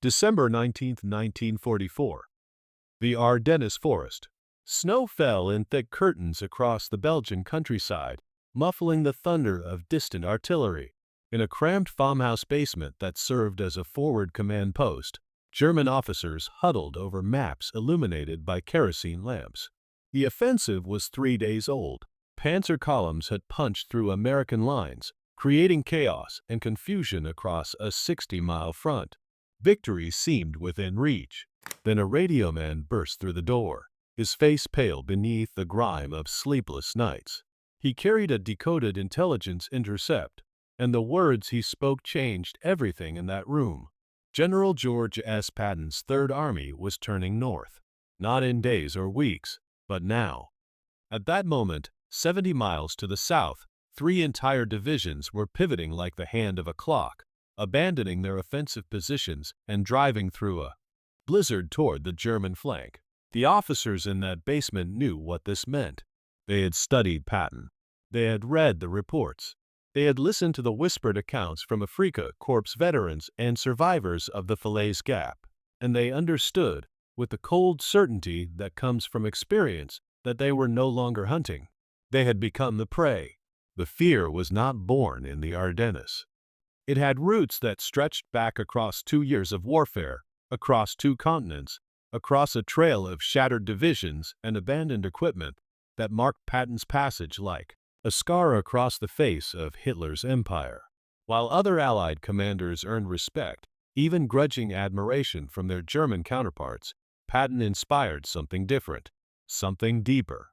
December 19, 1944. The Ardennes Forest. Snow fell in thick curtains across the Belgian countryside, muffling the thunder of distant artillery. In a cramped farmhouse basement that served as a forward command post, German officers huddled over maps illuminated by kerosene lamps. The offensive was 3 days old. Panzer columns had punched through American lines, creating chaos and confusion across a 60-mile front. Victory seemed within reach. Then a radio man burst through the door, his face pale beneath the grime of sleepless nights. He carried a decoded intelligence intercept, and the words he spoke changed everything in that room. General George S. Patton's Third Army was turning north, not in days or weeks, but now. At that moment, 70 miles to the south, 3 entire divisions were pivoting like the hand of a clock, abandoning their offensive positions and driving through a blizzard toward the German flank. The officers in that basement knew what this meant. They had studied Patton. They had read the reports. They had listened to the whispered accounts from Afrika Korps veterans and survivors of the Falaise Gap, and they understood, with the cold certainty that comes from experience, that they were no longer hunting. They had become the prey. The fear was not born in the Ardennes. It had roots that stretched back across 2 years of warfare, across 2 continents, across a trail of shattered divisions and abandoned equipment that marked Patton's passage like a scar across the face of Hitler's empire. While other Allied commanders earned respect, even grudging admiration from their German counterparts, Patton inspired something different, something deeper.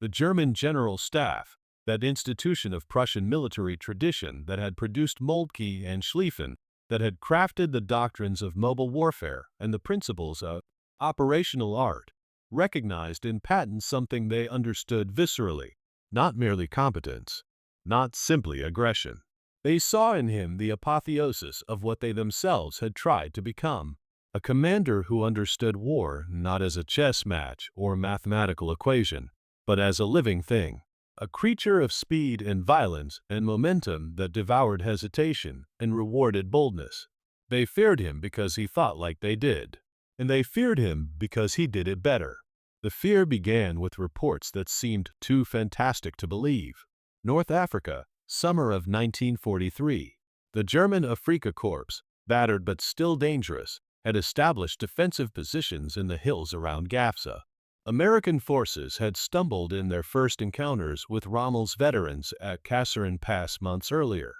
The German General Staff, that institution of Prussian military tradition that had produced Moltke and Schlieffen, that had crafted the doctrines of mobile warfare and the principles of operational art, recognized in Patton something they understood viscerally, not merely competence, not simply aggression. They saw in him the apotheosis of what they themselves had tried to become, a commander who understood war not as a chess match or mathematical equation, but as a living thing. A creature of speed and violence and momentum that devoured hesitation and rewarded boldness. They feared him because he thought like they did, and they feared him because he did it better. The fear began with reports that seemed too fantastic to believe. North Africa, summer of 1943. The German Afrika Korps, battered but still dangerous, had established defensive positions in the hills around Gafsa. American forces had stumbled in their first encounters with Rommel's veterans at Kasserine Pass months earlier.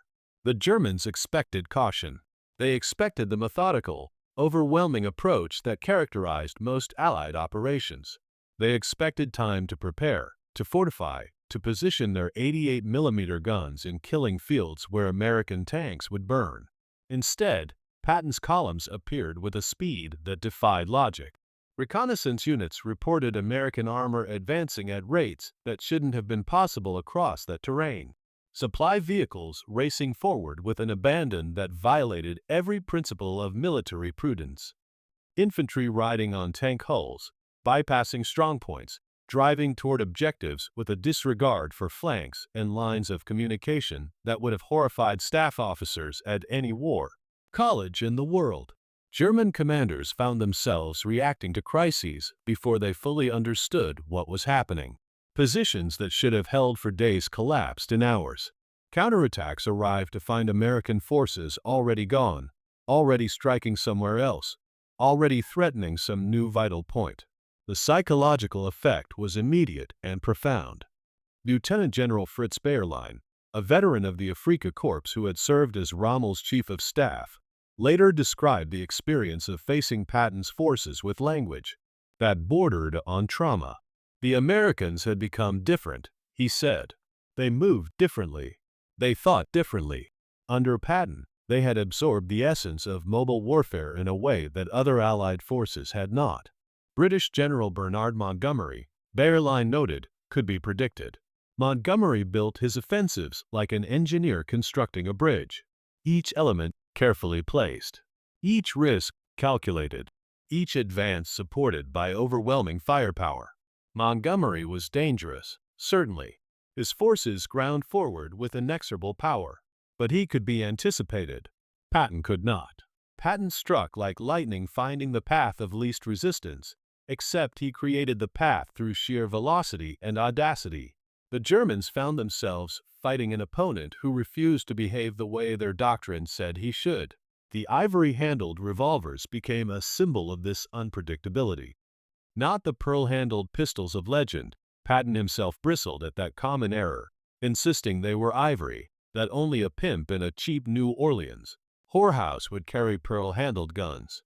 The Germans expected caution. They expected the methodical, overwhelming approach that characterized most Allied operations. They expected time to prepare, to fortify, to position their 88mm guns in killing fields where American tanks would burn. Instead, Patton's columns appeared with a speed that defied logic. Reconnaissance units reported American armor advancing at rates that shouldn't have been possible across that terrain. Supply vehicles racing forward with an abandon that violated every principle of military prudence. Infantry riding on tank hulls, bypassing strongpoints, driving toward objectives with a disregard for flanks and lines of communication that would have horrified staff officers at any war, college in the world. German commanders found themselves reacting to crises before they fully understood what was happening. Positions that should have held for days collapsed in hours. Counterattacks arrived to find American forces already gone, already striking somewhere else, already threatening some new vital point. The psychological effect was immediate and profound. Lieutenant General Fritz Bayerlein, a veteran of the Afrika Korps who had served as Rommel's chief of staff, later described the experience of facing Patton's forces with language that bordered on trauma. The Americans had become different, he said. They moved differently. They thought differently. Under Patton, they had absorbed the essence of mobile warfare in a way that other Allied forces had not. British General Bernard Montgomery, Bayerlein noted, could be predicted. Montgomery built his offensives like an engineer constructing a bridge. Each element carefully placed, each risk calculated, each advance supported by overwhelming firepower. Montgomery was dangerous, certainly. His forces ground forward with inexorable power, but he could be anticipated. Patton could not. Patton struck like lightning, finding the path of least resistance, except he created the path through sheer velocity and audacity. The Germans found themselves fighting an opponent who refused to behave the way their doctrine said he should. The ivory-handled revolvers became a symbol of this unpredictability. Not the pearl-handled pistols of legend. Patton himself bristled at that common error, insisting they were ivory, that only a pimp in a cheap New Orleans whorehouse would carry pearl-handled guns.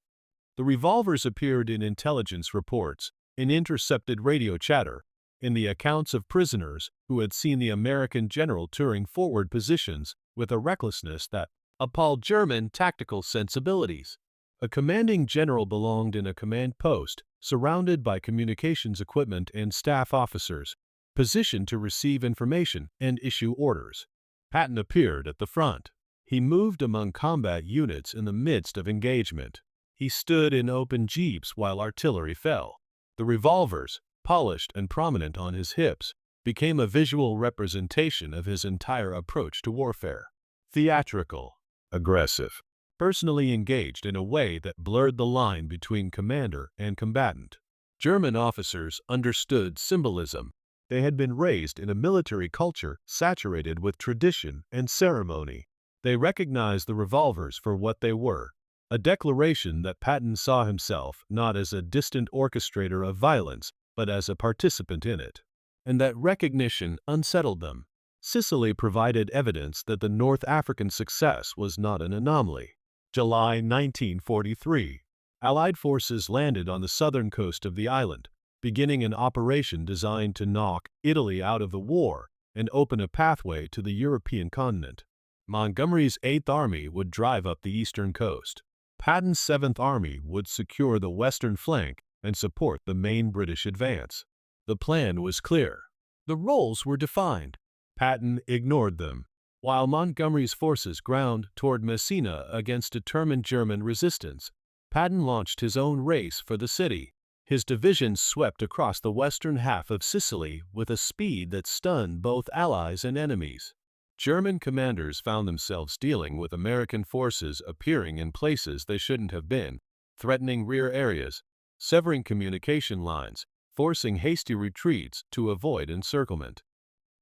The revolvers appeared in intelligence reports, in intercepted radio chatter, in the accounts of prisoners who had seen the American general touring forward positions with a recklessness that appalled German tactical sensibilities. A commanding general belonged in a command post, surrounded by communications equipment and staff officers, positioned to receive information and issue orders. Patton appeared at the front. He moved among combat units in the midst of engagement. He stood in open jeeps while artillery fell. The revolvers, polished and prominent on his hips, became a visual representation of his entire approach to warfare. Theatrical, aggressive, personally engaged in a way that blurred the line between commander and combatant. German officers understood symbolism. They had been raised in a military culture saturated with tradition and ceremony. They recognized the revolvers for what they were, a declaration that Patton saw himself not as a distant orchestrator of violence, but as a participant in it. And that recognition unsettled them. Sicily provided evidence that the North African success was not an anomaly. July 1943. Allied forces landed on the southern coast of the island, beginning an operation designed to knock Italy out of the war and open a pathway to the European continent. Montgomery's 8th Army would drive up the eastern coast. Patton's 7th Army would secure the western flank and support the main British advance. The plan was clear. The roles were defined. Patton ignored them. While Montgomery's forces ground toward Messina against determined German resistance, Patton launched his own race for the city. His divisions swept across the western half of Sicily with a speed that stunned both allies and enemies. German commanders found themselves dealing with American forces appearing in places they shouldn't have been, threatening rear areas, severing communication lines, forcing hasty retreats to avoid encirclement.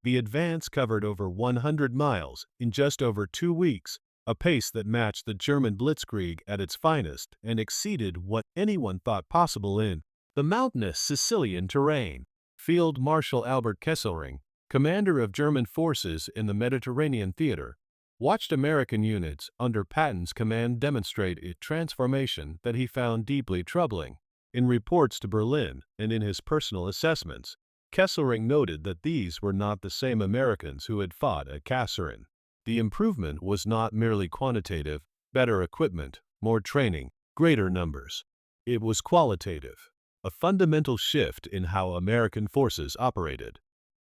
The advance covered over 100 miles in just over 2 weeks, a pace that matched the German blitzkrieg at its finest and exceeded what anyone thought possible in the mountainous Sicilian terrain. Field Marshal Albert Kesselring, commander of German forces in the Mediterranean theater, watched American units under Patton's command demonstrate a transformation that he found deeply troubling. In reports to Berlin and in his personal assessments, Kesselring noted that these were not the same Americans who had fought at Kasserine. The improvement was not merely quantitative, better equipment, more training, greater numbers. It was qualitative, a fundamental shift in how American forces operated.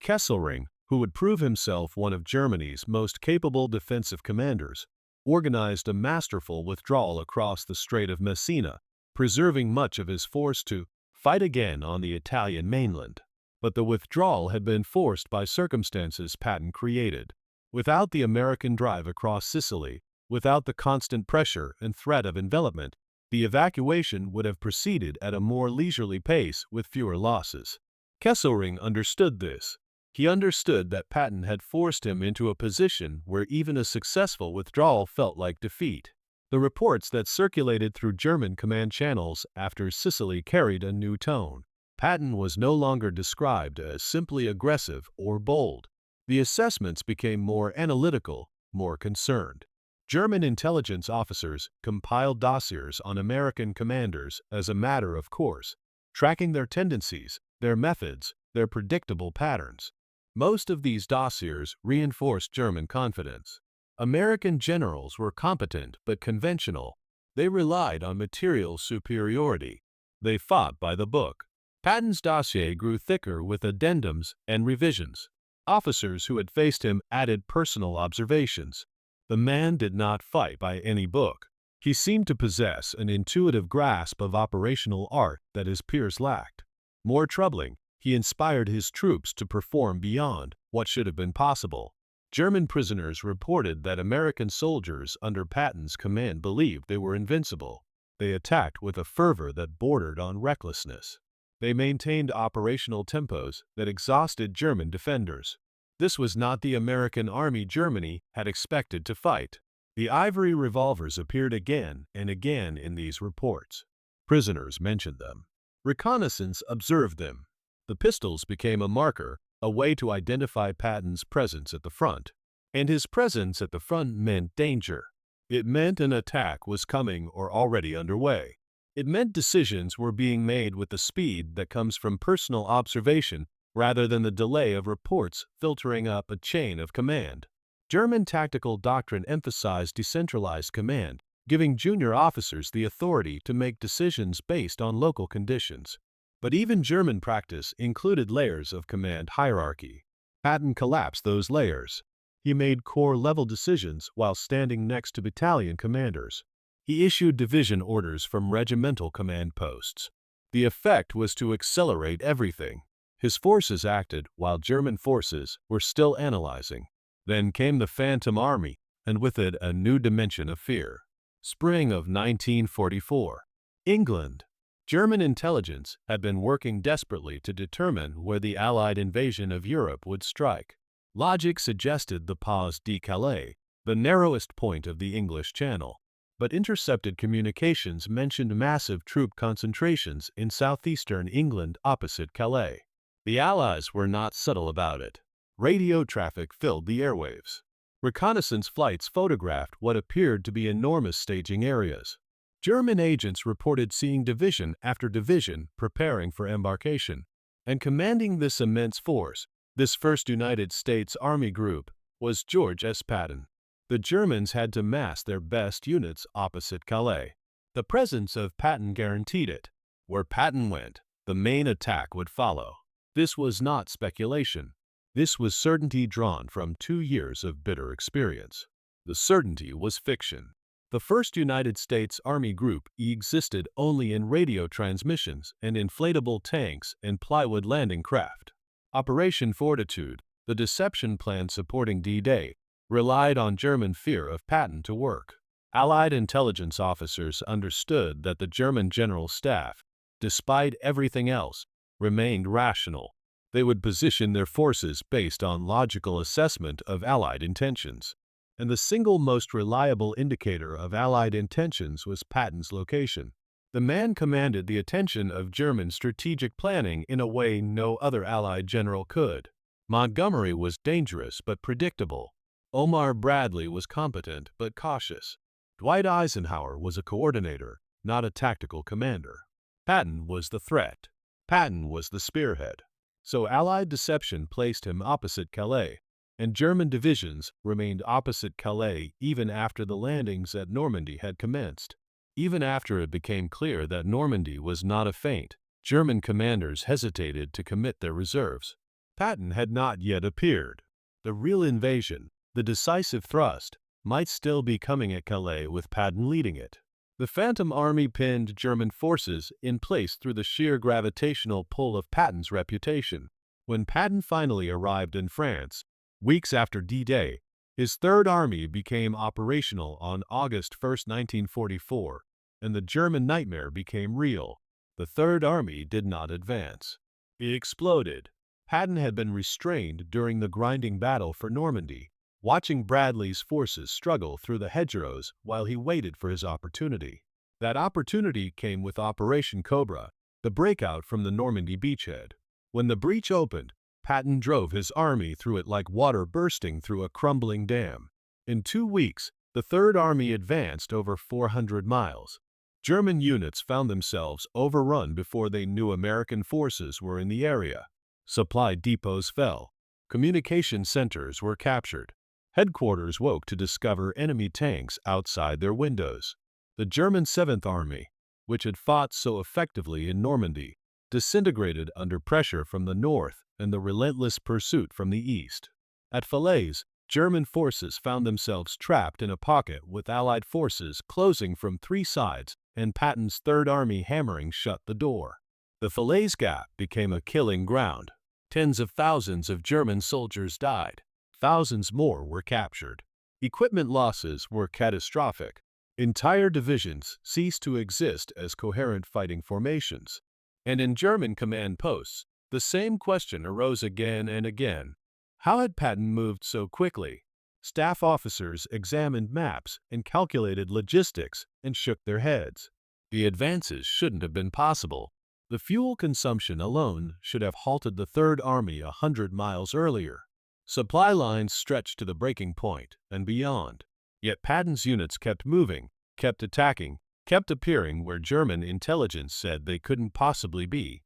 Kesselring, who would prove himself one of Germany's most capable defensive commanders, organized a masterful withdrawal across the Strait of Messina, preserving much of his force to fight again on the Italian mainland. But the withdrawal had been forced by circumstances Patton created. Without the American drive across Sicily, without the constant pressure and threat of envelopment, the evacuation would have proceeded at a more leisurely pace with fewer losses. Kesselring understood this. He understood that Patton had forced him into a position where even a successful withdrawal felt like defeat. The reports that circulated through German command channels after Sicily carried a new tone. Patton was no longer described as simply aggressive or bold. The assessments became more analytical, more concerned. German intelligence officers compiled dossiers on American commanders as a matter of course, tracking their tendencies, their methods, their predictable patterns. Most of these dossiers reinforced German confidence. American generals were competent but conventional. They relied on material superiority. They fought by the book. Patton's dossier grew thicker with addendums and revisions. Officers who had faced him added personal observations. The man did not fight by any book. He seemed to possess an intuitive grasp of operational art that his peers lacked. More troubling, he inspired his troops to perform beyond what should have been possible. German prisoners reported that American soldiers under Patton's command believed they were invincible. They attacked with a fervor that bordered on recklessness. They maintained operational tempos that exhausted German defenders. This was not the American army Germany had expected to fight. The ivory revolvers appeared again and again in these reports. Prisoners mentioned them. Reconnaissance observed them. The pistols became a marker, a way to identify Patton's presence at the front. And his presence at the front meant danger. It meant an attack was coming or already underway. It meant decisions were being made with the speed that comes from personal observation rather than the delay of reports filtering up a chain of command. German tactical doctrine emphasized decentralized command, giving junior officers the authority to make decisions based on local conditions. But even German practice included layers of command hierarchy. Patton collapsed those layers. He made corps-level decisions while standing next to battalion commanders. He issued division orders from regimental command posts. The effect was to accelerate everything. His forces acted while German forces were still analyzing. Then came the Phantom Army, and with it a new dimension of fear. Spring of 1944. England. German intelligence had been working desperately to determine where the Allied invasion of Europe would strike. Logic suggested the Pas de Calais, the narrowest point of the English Channel. But intercepted communications mentioned massive troop concentrations in southeastern England opposite Calais. The Allies were not subtle about it. Radio traffic filled the airwaves. Reconnaissance flights photographed what appeared to be enormous staging areas. German agents reported seeing division after division preparing for embarkation. And commanding this immense force, this first United States Army group, was George S. Patton. The Germans had to mass their best units opposite Calais. The presence of Patton guaranteed it. Where Patton went, the main attack would follow. This was not speculation. This was certainty drawn from 2 years of bitter experience. The certainty was fiction. The first United States Army Group existed only in radio transmissions and inflatable tanks and plywood landing craft. Operation Fortitude, the deception plan supporting D-Day, relied on German fear of Patton to work. Allied intelligence officers understood that the German General Staff, despite everything else, remained rational. They would position their forces based on logical assessment of Allied intentions. And the single most reliable indicator of Allied intentions was Patton's location. The man commanded the attention of German strategic planning in a way no other Allied general could. Montgomery was dangerous but predictable. Omar Bradley was competent but cautious. Dwight Eisenhower was a coordinator, not a tactical commander. Patton was the threat. Patton was the spearhead. So Allied deception placed him opposite Calais, and German divisions remained opposite Calais even after the landings at Normandy had commenced. Even after it became clear that Normandy was not a feint, German commanders hesitated to commit their reserves. Patton had not yet appeared. The real invasion, the decisive thrust, might still be coming at Calais with Patton leading it. The Phantom Army pinned German forces in place through the sheer gravitational pull of Patton's reputation. When Patton finally arrived in France, weeks after D-Day, his Third Army became operational on August 1, 1944, and the German nightmare became real. The Third Army did not advance. It exploded. Patton had been restrained during the grinding battle for Normandy, watching Bradley's forces struggle through the hedgerows while he waited for his opportunity. That opportunity came with Operation Cobra, the breakout from the Normandy beachhead. When the breach opened, Patton drove his army through it like water bursting through a crumbling dam. In 2 weeks, the Third Army advanced over 400 miles. German units found themselves overrun before they knew American forces were in the area. Supply depots fell. Communication centers were captured. Headquarters woke to discover enemy tanks outside their windows. The German Seventh Army, which had fought so effectively in Normandy, disintegrated under pressure from the north and the relentless pursuit from the east. At Falaise, German forces found themselves trapped in a pocket with Allied forces closing from 3 sides and Patton's Third Army hammering shut the door. The Falaise Gap became a killing ground. Tens of thousands of German soldiers died. thousands more were captured. Equipment losses were catastrophic. Entire divisions ceased to exist as coherent fighting formations. And in German command posts, the same question arose again and again. How had Patton moved so quickly? Staff officers examined maps and calculated logistics and shook their heads. The advances shouldn't have been possible. The fuel consumption alone should have halted the Third Army 100 miles earlier. Supply lines stretched to the breaking point and beyond. Yet Patton's units kept moving, kept attacking, kept appearing where German intelligence said they couldn't possibly be.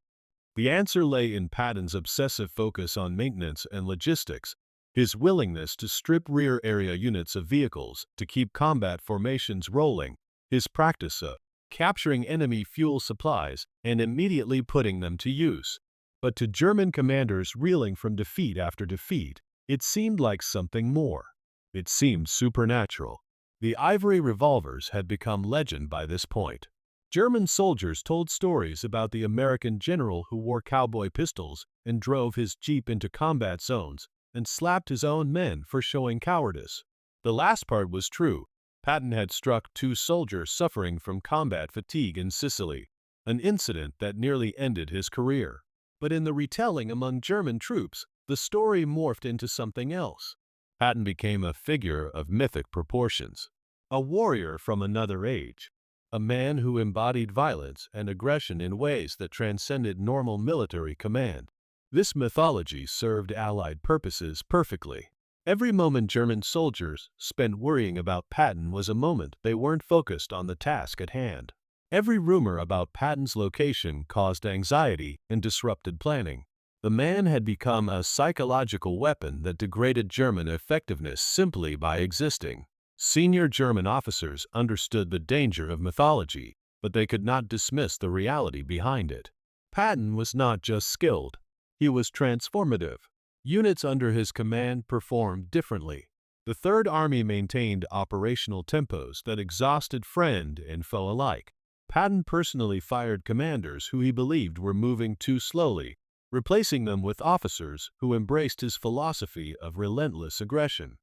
The answer lay in Patton's obsessive focus on maintenance and logistics, his willingness to strip rear area units of vehicles to keep combat formations rolling, his practice of capturing enemy fuel supplies and immediately putting them to use. But to German commanders reeling from defeat after defeat, it seemed like something more. It seemed supernatural. The ivory revolvers had become legend by this point. German soldiers told stories about the American general who wore cowboy pistols and drove his jeep into combat zones and slapped his own men for showing cowardice. The last part was true. Patton had struck 2 soldiers suffering from combat fatigue in Sicily, an incident that nearly ended his career. But in the retelling among German troops, the story morphed into something else. Patton became a figure of mythic proportions, a warrior from another age, a man who embodied violence and aggression in ways that transcended normal military command. This mythology served Allied purposes perfectly. Every moment German soldiers spent worrying about Patton was a moment they weren't focused on the task at hand. Every rumor about Patton's location caused anxiety and disrupted planning. The man had become a psychological weapon that degraded German effectiveness simply by existing. Senior German officers understood the danger of mythology, but they could not dismiss the reality behind it. Patton was not just skilled, he was transformative. Units under his command performed differently. The Third Army maintained operational tempos that exhausted friend and foe alike. Patton personally fired commanders who he believed were moving too slowly, replacing them with officers who embraced his philosophy of relentless aggression.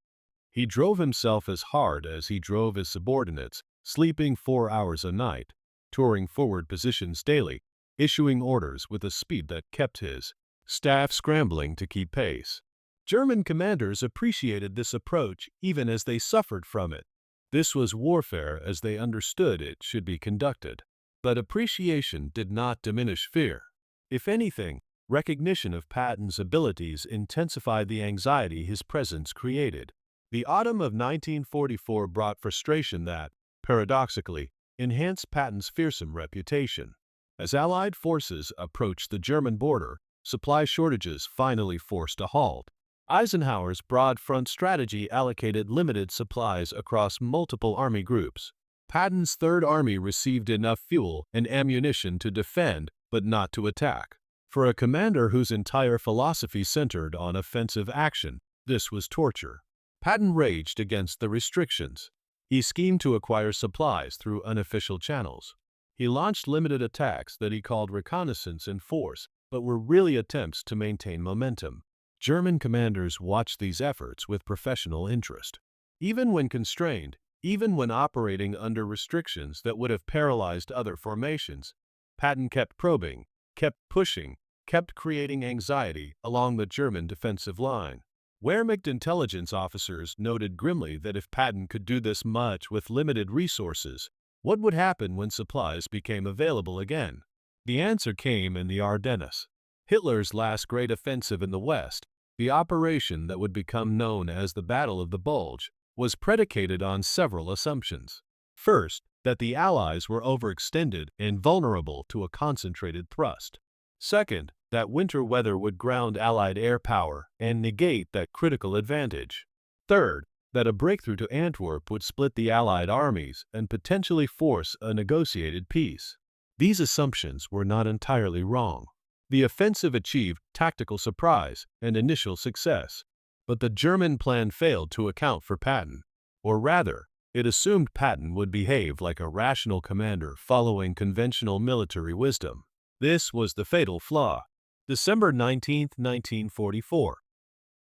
He drove himself as hard as he drove his subordinates, sleeping 4 hours a night, touring forward positions daily, issuing orders with a speed that kept his staff scrambling to keep pace. German commanders appreciated this approach even as they suffered from it. This was warfare as they understood it should be conducted. But appreciation did not diminish fear. If anything, recognition of Patton's abilities intensified the anxiety his presence created. The autumn of 1944 brought frustration that, paradoxically, enhanced Patton's fearsome reputation. As Allied forces approached the German border, supply shortages finally forced a halt. Eisenhower's broad front strategy allocated limited supplies across multiple army groups. Patton's Third Army received enough fuel and ammunition to defend, but not to attack. For a commander whose entire philosophy centered on offensive action, this was torture. Patton raged against the restrictions. He schemed to acquire supplies through unofficial channels. He launched limited attacks that he called reconnaissance in force, but were really attempts to maintain momentum. German commanders watched these efforts with professional interest. Even when constrained, even when operating under restrictions that would have paralyzed other formations, Patton kept probing, kept pushing, kept creating anxiety along the German defensive line. Wehrmacht intelligence officers noted grimly that if Patton could do this much with limited resources, what would happen when supplies became available again? The answer came in the Ardennes. Hitler's last great offensive in the West, the operation that would become known as the Battle of the Bulge, was predicated on several assumptions. First, that the Allies were overextended and vulnerable to a concentrated thrust. Second, that winter weather would ground Allied air power and negate that critical advantage. Third, that a breakthrough to Antwerp would split the Allied armies and potentially force a negotiated peace. These assumptions were not entirely wrong. The offensive achieved tactical surprise and initial success, but the German plan failed to account for Patton. Or rather, it assumed Patton would behave like a rational commander following conventional military wisdom. This was the fatal flaw. December 19, 1944.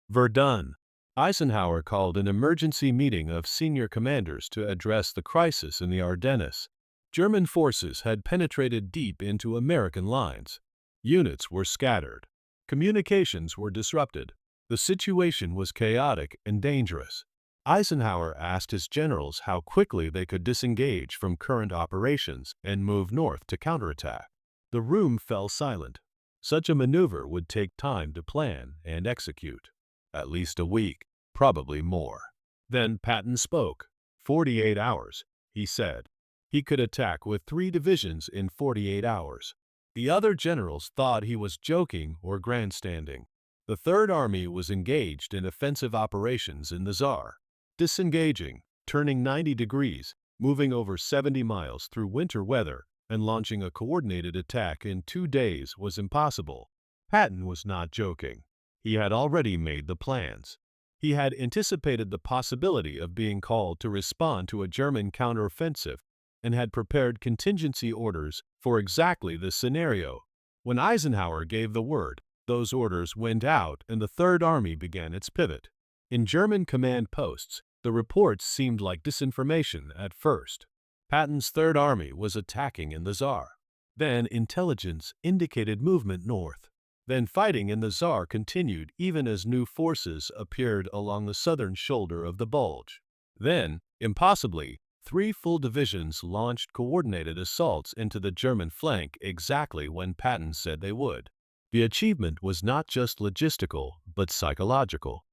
Verdun. Eisenhower called an emergency meeting of senior commanders to address the crisis in the Ardennes. German forces had penetrated deep into American lines. Units were scattered. Communications were disrupted. The situation was chaotic and dangerous. Eisenhower asked his generals how quickly they could disengage from current operations and move north to counterattack. The room fell silent. Such a maneuver would take time to plan and execute. At least a week, probably more. Then Patton spoke. 48 hours, he said. He could attack with 3 divisions in 48 hours. The other generals thought he was joking or grandstanding. The Third Army was engaged in offensive operations in the Saar. Disengaging, turning 90 degrees, moving over 70 miles through winter weather, and launching a coordinated attack in 2 days was impossible. Patton was not joking. He had already made the plans. He had anticipated the possibility of being called to respond to a German counteroffensive and had prepared contingency orders for exactly this scenario. When Eisenhower gave the word, those orders went out and the Third Army began its pivot. In German command posts, the reports seemed like disinformation at first. Patton's Third Army was attacking in the Saar. Then intelligence indicated movement north. Then fighting in the Saar continued even as new forces appeared along the southern shoulder of the Bulge. Then, impossibly, 3 full divisions launched coordinated assaults into the German flank exactly when Patton said they would. The achievement was not just logistical, but psychological.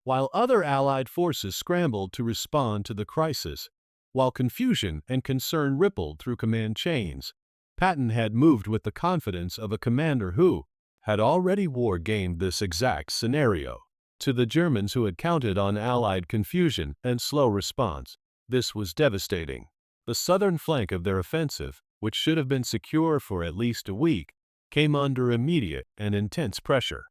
While other Allied forces scrambled to respond to the crisis, while confusion and concern rippled through command chains, Patton had moved with the confidence of a commander who had already war-gamed this exact scenario. To the Germans who had counted on Allied confusion and slow response, this was devastating. The southern flank of their offensive, which should have been secure for at least a week, came under immediate and intense pressure.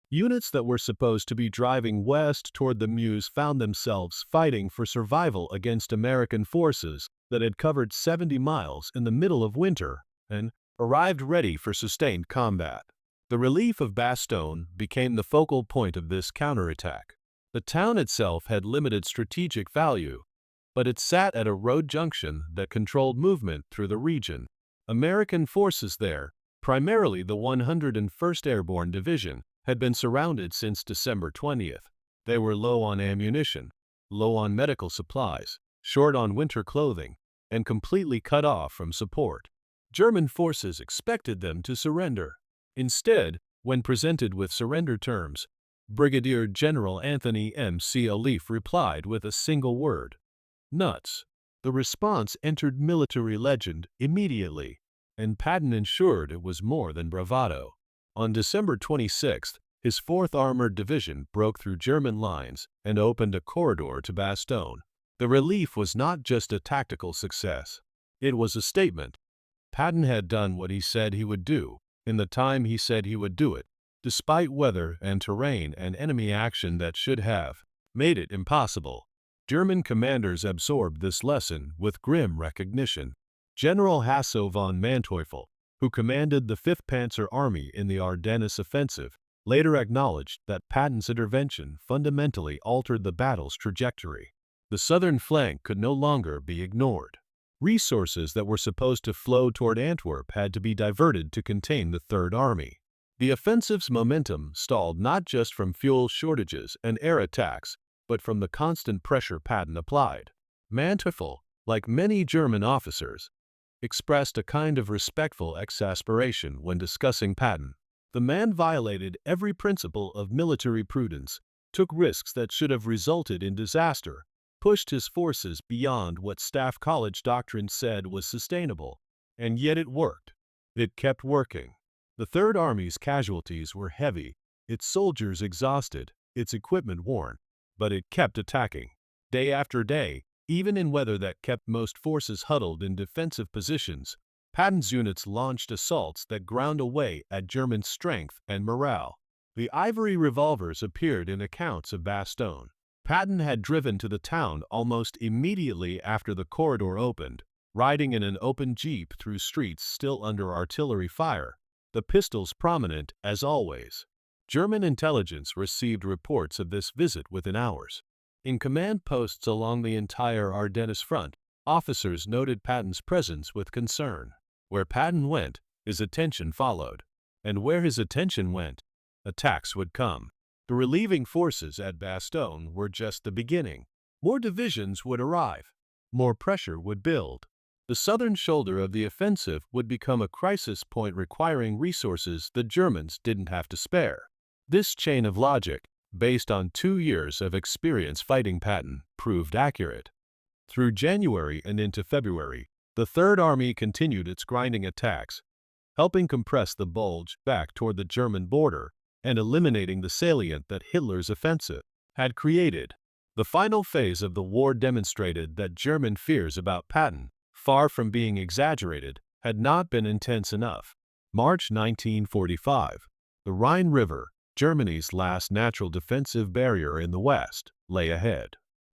Units that were supposed to be driving west toward the Meuse found themselves fighting for survival against American forces that had covered 70 miles in the middle of winter and arrived ready for sustained combat. The relief of Bastogne became the focal point of this counterattack. The town itself had limited strategic value, but it sat at a road junction that controlled movement through the region. American forces there, primarily the 101st Airborne Division, had been surrounded since December 20th. They were low on ammunition, low on medical supplies, short on winter clothing, and completely cut off from support. German forces expected them to surrender. Instead, when presented with surrender terms, Brigadier General Anthony M. C. Alief replied with a single word: nuts. The response entered military legend immediately, and Patton ensured it was more than bravado. On December 26th, his 4th Armored Division broke through German lines and opened a corridor to Bastogne. The relief was not just a tactical success. It was a statement. Patton had done what he said he would do, in the time he said he would do it, despite weather and terrain and enemy action that should have made it impossible. German commanders absorbed this lesson with grim recognition. General Hasso von Manteuffel, who commanded the 5th Panzer Army in the Ardennes offensive, later acknowledged that Patton's intervention fundamentally altered the battle's trajectory. The southern flank could no longer be ignored. Resources that were supposed to flow toward Antwerp had to be diverted to contain the Third Army. The offensive's momentum stalled not just from fuel shortages and air attacks, but from the constant pressure Patton applied. Manteuffel, like many German officers, expressed a kind of respectful exasperation when discussing Patton. The man violated every principle of military prudence, took risks that should have resulted in disaster, pushed his forces beyond what Staff College doctrine said was sustainable, and yet it worked. It kept working. The Third Army's casualties were heavy, its soldiers exhausted, its equipment worn, but it kept attacking. Day after day, even in weather that kept most forces huddled in defensive positions, Patton's units launched assaults that ground away at German strength and morale. The ivory revolvers appeared in accounts of Bastogne. Patton had driven to the town almost immediately after the corridor opened, riding in an open jeep through streets still under artillery fire, the pistols prominent as always. German intelligence received reports of this visit within hours. In command posts along the entire Ardennes front, officers noted Patton's presence with concern. Where Patton went, his attention followed. And where his attention went, attacks would come. The relieving forces at Bastogne were just the beginning. More divisions would arrive. More pressure would build. The southern shoulder of the offensive would become a crisis point requiring resources the Germans didn't have to spare. This chain of logic, based on 2 years of experience fighting Patton, proved accurate. Through January and into February, the Third Army continued its grinding attacks, helping compress the bulge back toward the German border and eliminating the salient that Hitler's offensive had created. The final phase of the war demonstrated that German fears about Patton, far from being exaggerated, had not been intense enough. March 1945. The Rhine River, Germany's last natural defensive barrier in the West, lay ahead.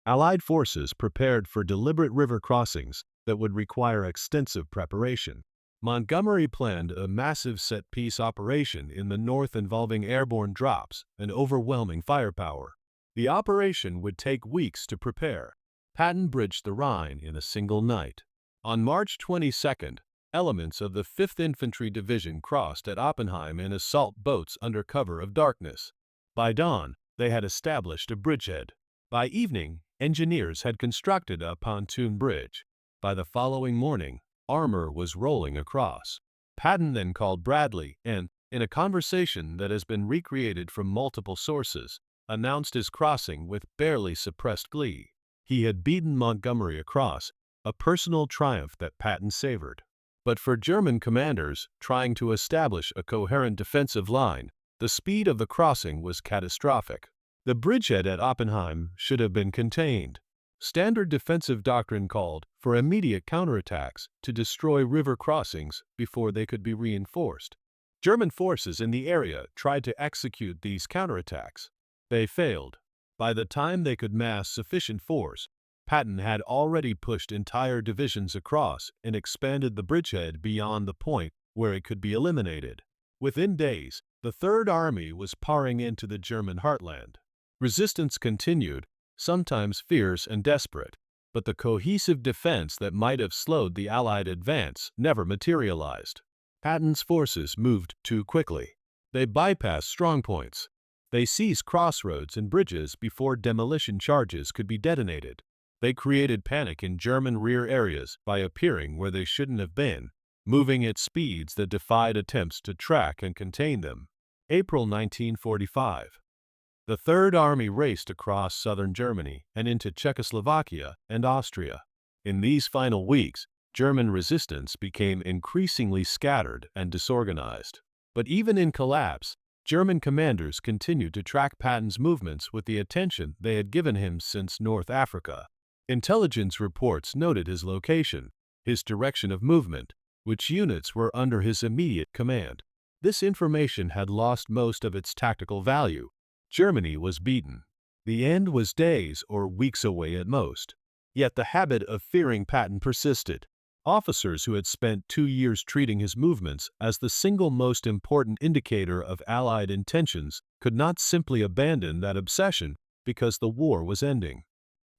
Allied forces prepared for deliberate river crossings that would require extensive preparation. Montgomery planned a massive set-piece operation in the north involving airborne drops and overwhelming firepower. The operation would take weeks to prepare. Patton bridged the Rhine in a single night. On March 22, elements of the 5th Infantry Division crossed at Oppenheim in assault boats under cover of darkness. By dawn, they had established a bridgehead. By evening, engineers had constructed a pontoon bridge. By the following morning, armor was rolling across. Patton then called Bradley and, in a conversation that has been recreated from multiple sources, announced his crossing with barely suppressed glee. He had beaten Montgomery across, a personal triumph that Patton savored. But for German commanders trying to establish a coherent defensive line, the speed of the crossing was catastrophic. The bridgehead at Oppenheim should have been contained. Standard defensive doctrine called for immediate counterattacks to destroy river crossings before they could be reinforced. German forces in the area tried to execute these counterattacks. They failed. By the time they could mass sufficient force, Patton had already pushed entire divisions across and expanded the bridgehead beyond the point where it could be eliminated. Within days, the Third Army was pouring into the German heartland. Resistance continued, sometimes fierce and desperate, but the cohesive defense that might have slowed the Allied advance never materialized. Patton's forces moved too quickly. They bypassed strongpoints. They seized crossroads and bridges before demolition charges could be detonated. They created panic in German rear areas by appearing where they shouldn't have been, moving at speeds that defied attempts to track and contain them. April 1945. The Third Army raced across southern Germany and into Czechoslovakia and Austria. In these final weeks, German resistance became increasingly scattered and disorganized. But even in collapse, German commanders continued to track Patton's movements with the attention they had given him since North Africa. Intelligence reports noted his location, his direction of movement, which units were under his immediate command. This information had lost most of its tactical value. Germany was beaten. The end was days or weeks away at most. Yet the habit of fearing Patton persisted. Officers who had spent 2 years treating his movements as the single most important indicator of Allied intentions could not simply abandon that obsession because the war was ending.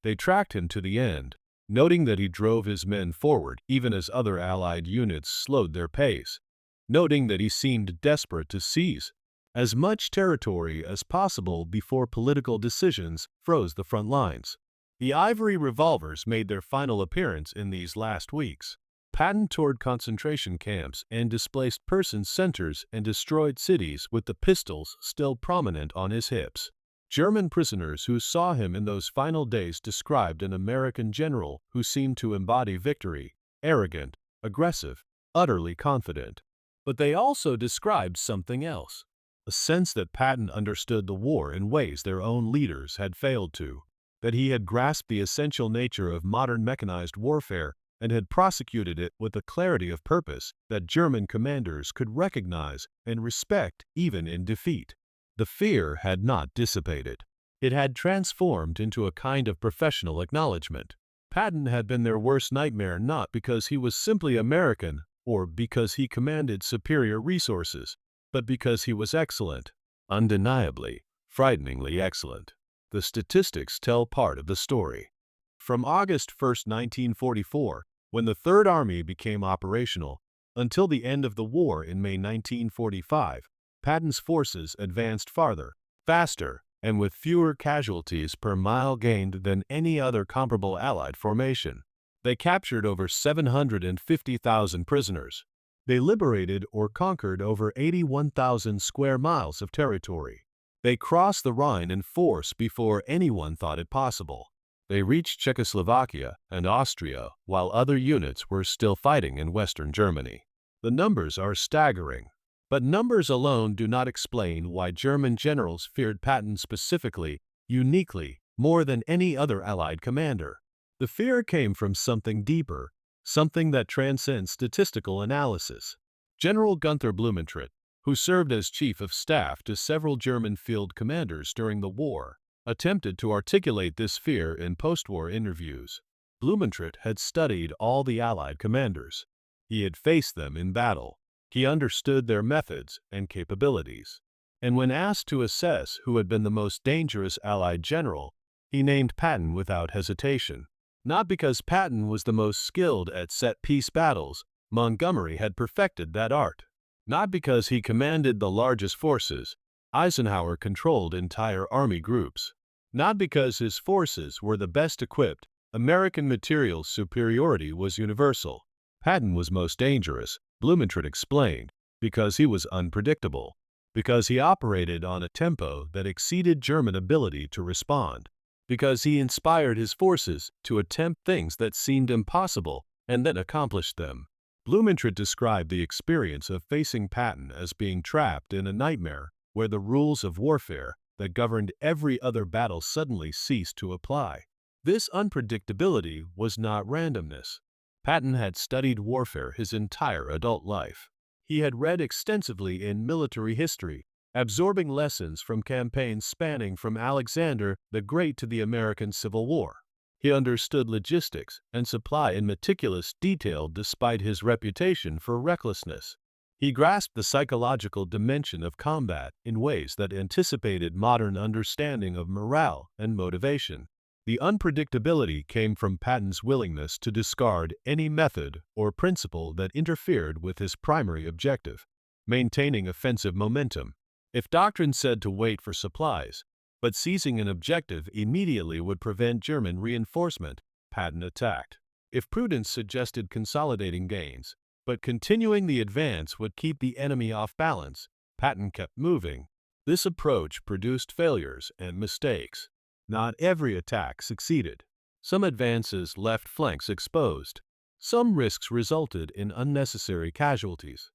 They tracked him to the end, noting that he drove his men forward even as other Allied units slowed their pace, noting that he seemed desperate to seize as much territory as possible before political decisions froze the front lines. The ivory revolvers made their final appearance in these last weeks. Patton toured concentration camps and displaced persons centers and destroyed cities with the pistols still prominent on his hips. German prisoners who saw him in those final days described an American general who seemed to embody victory, arrogant, aggressive, utterly confident. But they also described something else, a sense that Patton understood the war in ways their own leaders had failed to, that he had grasped the essential nature of modern mechanized warfare and had prosecuted it with a clarity of purpose that German commanders could recognize and respect even in defeat. The fear had not dissipated. It had transformed into a kind of professional acknowledgement. Patton had been their worst nightmare not because he was simply American or because he commanded superior resources, but because he was excellent, undeniably, frighteningly excellent. The statistics tell part of the story. From August 1, 1944, when the Third Army became operational, until the end of the war in May 1945, Patton's forces advanced farther, faster, and with fewer casualties per mile gained than any other comparable Allied formation. They captured over 750,000 prisoners. They liberated or conquered over 81,000 square miles of territory. They crossed the Rhine in force before anyone thought it possible. They reached Czechoslovakia and Austria while other units were still fighting in Western Germany. The numbers are staggering. But numbers alone do not explain why German generals feared Patton specifically, uniquely, more than any other Allied commander. The fear came from something deeper, something that transcends statistical analysis. General Gunther Blumentritt, who served as chief of staff to several German field commanders during the war, attempted to articulate this fear in post-war interviews. Blumentritt had studied all the Allied commanders. He had faced them in battle. He understood their methods and capabilities. And when asked to assess who had been the most dangerous Allied general, he named Patton without hesitation. Not because Patton was the most skilled at set-piece battles, Montgomery had perfected that art. Not because he commanded the largest forces, Eisenhower controlled entire army groups. Not because his forces were the best equipped, American material superiority was universal. Patton was most dangerous, Blumentritt explained, because he was unpredictable, because he operated on a tempo that exceeded German ability to respond, because he inspired his forces to attempt things that seemed impossible and then accomplished them. Blumentritt described the experience of facing Patton as being trapped in a nightmare where the rules of warfare that governed every other battle suddenly ceased to apply. This unpredictability was not randomness. Patton had studied warfare his entire adult life. He had read extensively in military history, absorbing lessons from campaigns spanning from Alexander the Great to the American Civil War. He understood logistics and supply in meticulous detail despite his reputation for recklessness. He grasped the psychological dimension of combat in ways that anticipated modern understanding of morale and motivation. The unpredictability came from Patton's willingness to discard any method or principle that interfered with his primary objective, maintaining offensive momentum. If doctrine said to wait for supplies, but seizing an objective immediately would prevent German reinforcement, Patton attacked. If prudence suggested consolidating gains, but continuing the advance would keep the enemy off balance, Patton kept moving. This approach produced failures and mistakes. Not every attack succeeded. Some advances left flanks exposed. Some risks resulted in unnecessary casualties.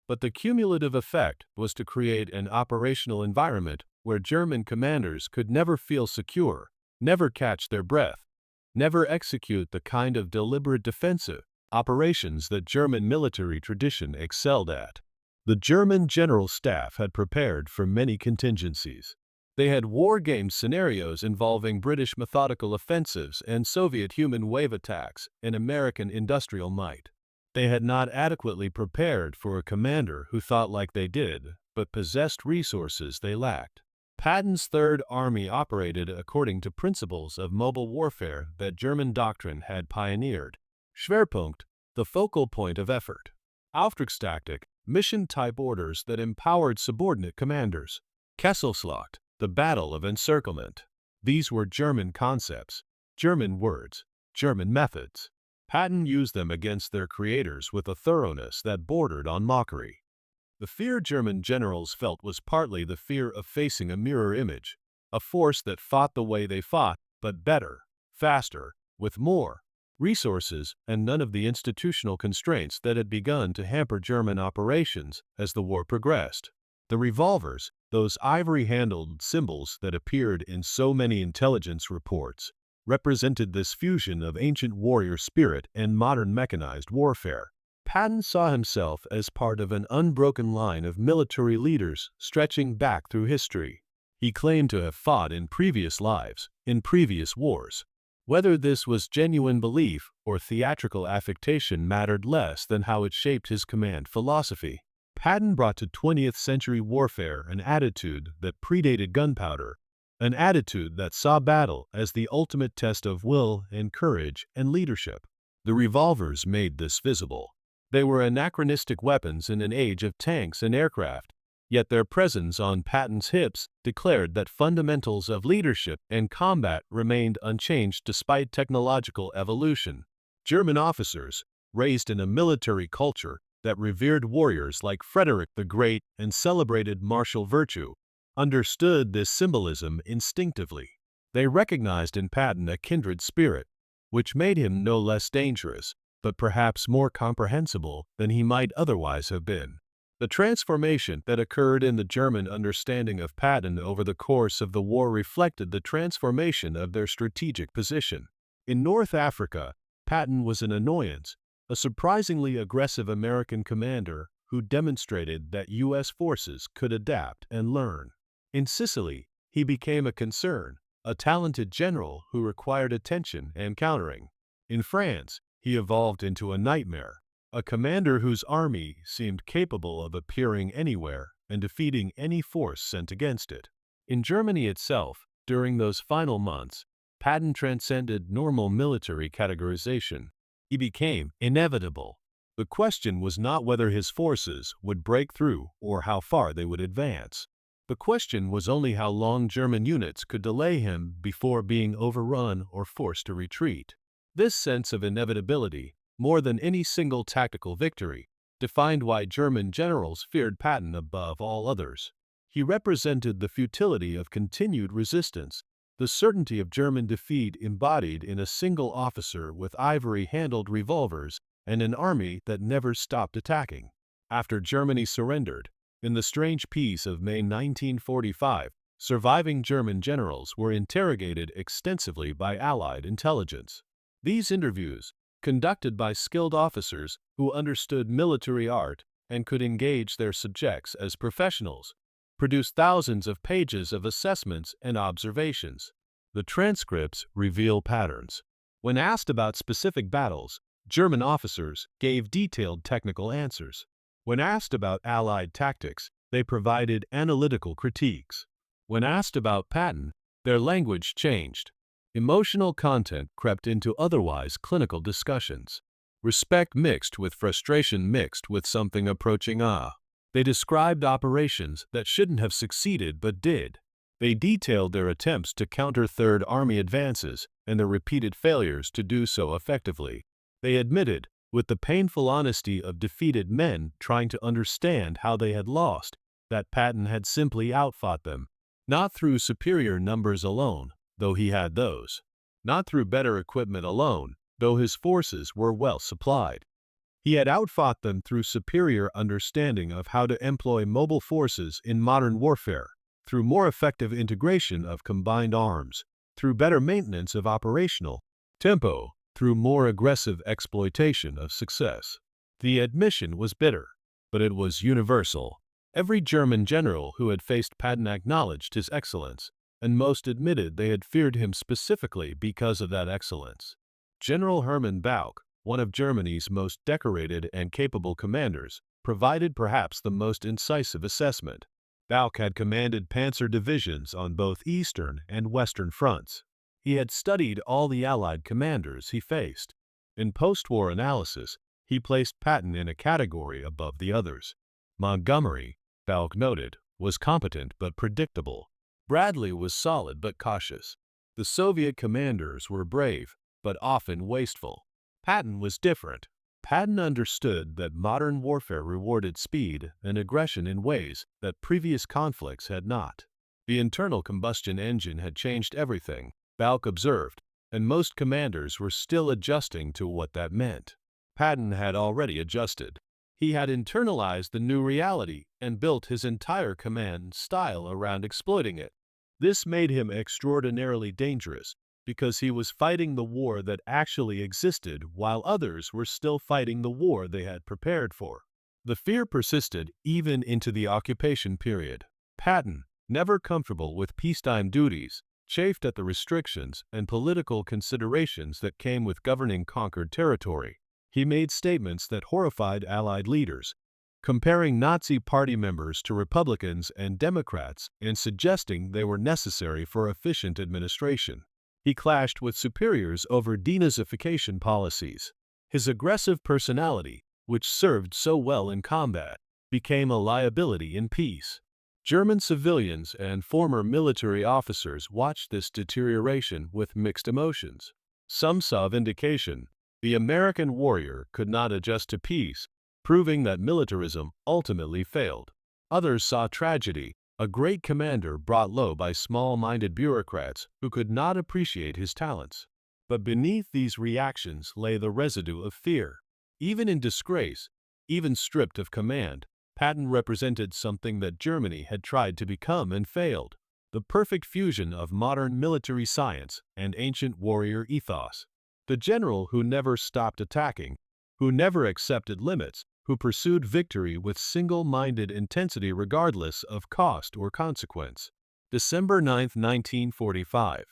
But the cumulative effect was to create an operational environment where German commanders could never feel secure, never catch their breath, never execute the kind of deliberate defensive operations that German military tradition excelled at. The German General Staff had prepared for many contingencies. They had war-game scenarios involving British methodical offensives and Soviet human wave attacks and American industrial might. They had not adequately prepared for a commander who thought like they did, but possessed resources they lacked. Patton's Third Army operated according to principles of mobile warfare that German doctrine had pioneered. Schwerpunkt, the focal point of effort. Auftragstaktik, mission-type orders that empowered subordinate commanders. Kesselschlacht, the battle of encirclement. These were German concepts, German words, German methods. Patton used them against their creators with a thoroughness that bordered on mockery. The fear German generals felt was partly the fear of facing a mirror image, a force that fought the way they fought, but better, faster, with more resources and none of the institutional constraints that had begun to hamper German operations as the war progressed. The revolvers, those ivory-handled symbols that appeared in so many intelligence reports, represented this fusion of ancient warrior spirit and modern mechanized warfare. Patton saw himself as part of an unbroken line of military leaders stretching back through history. He claimed to have fought in previous lives, in previous wars. Whether this was genuine belief or theatrical affectation mattered less than how it shaped his command philosophy. Patton brought to 20th century warfare an attitude that predated gunpowder, an attitude that saw battle as the ultimate test of will and courage and leadership. The revolvers made this visible. They were anachronistic weapons in an age of tanks and aircraft, yet their presence on Patton's hips declared that fundamentals of leadership and combat remained unchanged despite technological evolution. German officers, raised in a military culture that revered warriors like Frederick the Great and celebrated martial virtue, understood this symbolism instinctively. They recognized in Patton a kindred spirit, which made him no less dangerous, but perhaps more comprehensible than he might otherwise have been. The transformation that occurred in the German understanding of Patton over the course of the war reflected the transformation of their strategic position. In North Africa, Patton was an annoyance, a surprisingly aggressive American commander who demonstrated that U.S. forces could adapt and learn. In Sicily, he became a concern, a talented general who required attention and countering. In France, he evolved into a nightmare, a commander whose army seemed capable of appearing anywhere and defeating any force sent against it. In Germany itself, during those final months, Patton transcended normal military categorization. He became inevitable. The question was not whether his forces would break through or how far they would advance. The question was only how long German units could delay him before being overrun or forced to retreat. This sense of inevitability, more than any single tactical victory, defined why German generals feared Patton above all others. He represented the futility of continued resistance, the certainty of German defeat embodied in a single officer with ivory-handled revolvers and an army that never stopped attacking. After Germany surrendered, in the strange peace of May 1945, surviving German generals were interrogated extensively by Allied intelligence. These interviews, conducted by skilled officers who understood military art and could engage their subjects as professionals, produced thousands of pages of assessments and observations. The transcripts reveal patterns. When asked about specific battles, German officers gave detailed technical answers. When asked about Allied tactics, they provided analytical critiques. When asked about Patton, their language changed. Emotional content crept into otherwise clinical discussions. Respect mixed with frustration mixed with something approaching awe. They described operations that shouldn't have succeeded but did. They detailed their attempts to counter Third Army advances and their repeated failures to do so effectively. They admitted, with the painful honesty of defeated men trying to understand how they had lost, that Patton had simply outfought them, not through superior numbers alone, though he had those, not through better equipment alone, though his forces were well supplied. He had outfought them through superior understanding of how to employ mobile forces in modern warfare, through more effective integration of combined arms, through better maintenance of operational tempo, through more aggressive exploitation of success. The admission was bitter, but it was universal. Every German general who had faced Patton acknowledged his excellence, and most admitted they had feared him specifically because of that excellence. General Hermann Bauch, one of Germany's most decorated and capable commanders, provided perhaps the most incisive assessment. Bauch had commanded panzer divisions on both eastern and western fronts. He had studied all the Allied commanders he faced. In post-war analysis, he placed Patton in a category above the others. Montgomery, Bauch noted, was competent but predictable. Bradley was solid but cautious. The Soviet commanders were brave, but often wasteful. Patton was different. Patton understood that modern warfare rewarded speed and aggression in ways that previous conflicts had not. The internal combustion engine had changed everything, Bauch observed, and most commanders were still adjusting to what that meant. Patton had already adjusted. He had internalized the new reality and built his entire command style around exploiting it. This made him extraordinarily dangerous, because he was fighting the war that actually existed while others were still fighting the war they had prepared for. The fear persisted even into the occupation period. Patton, never comfortable with peacetime duties, chafed at the restrictions and political considerations that came with governing conquered territory. He made statements that horrified Allied leaders. comparing Nazi Party members to Republicans and Democrats and suggesting they were necessary for efficient administration. He clashed with superiors over denazification policies. His aggressive personality, which served so well in combat, became a liability in peace. German civilians and former military officers watched this deterioration with mixed emotions. Some saw vindication. The American warrior could not adjust to peace, proving that militarism ultimately failed. Others saw tragedy, a great commander brought low by small-minded bureaucrats who could not appreciate his talents. But beneath these reactions lay the residue of fear. Even in disgrace, even stripped of command, Patton represented something that Germany had tried to become and failed: the perfect fusion of modern military science and ancient warrior ethos. The general who never stopped attacking, who never accepted limits, who pursued victory with single-minded intensity regardless of cost or consequence. December 9, 1945.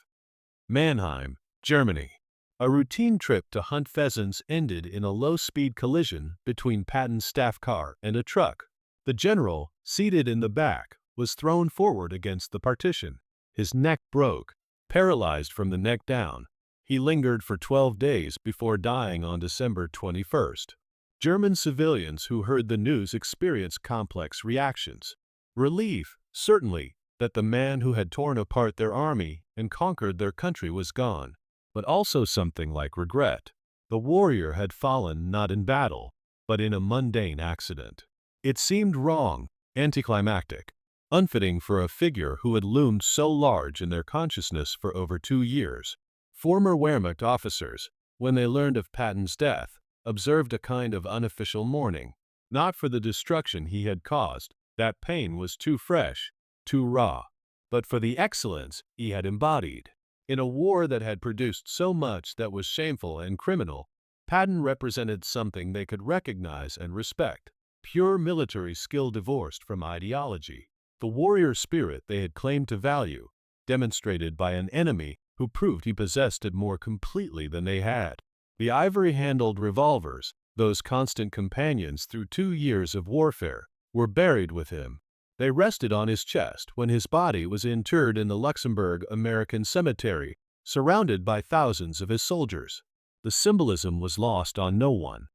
Mannheim, Germany. A routine trip to hunt pheasants ended in a low-speed collision between Patton's staff car and a truck. The general, seated in the back, was thrown forward against the partition. His neck broke, paralyzed from the neck down. He lingered for 12 days before dying on December 21st. German civilians who heard the news experienced complex reactions. Relief, certainly, that the man who had torn apart their army and conquered their country was gone, but also something like regret. The warrior had fallen not in battle, but in a mundane accident. It seemed wrong, anticlimactic, unfitting for a figure who had loomed so large in their consciousness for over 2 years. Former Wehrmacht officers, when they learned of Patton's death, observed a kind of unofficial mourning. Not for the destruction he had caused, that pain was too fresh, too raw, but for the excellence he had embodied. In a war that had produced so much that was shameful and criminal, Patton represented something they could recognize and respect: pure military skill divorced from ideology. The warrior spirit they had claimed to value, demonstrated by an enemy who proved he possessed it more completely than they had. The ivory-handled revolvers, those constant companions through 2 years of warfare, were buried with him. They rested on his chest when his body was interred in the Luxembourg American Cemetery, surrounded by thousands of his soldiers. The symbolism was lost on no one,